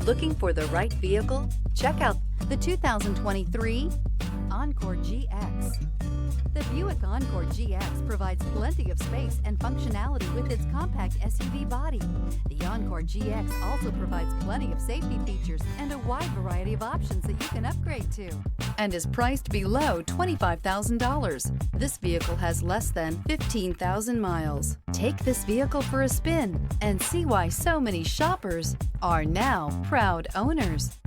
Looking for the right vehicle? Check out the 2023 Encore GX. The Buick Encore GX provides plenty of space and functionality with its compact SUV body. The Encore GX also provides plenty of safety features and a wide variety of options that you can upgrade to, and is priced below $25,000. This vehicle has less than 15,000 miles. Take this vehicle for a spin and see why so many shoppers are now proud owners.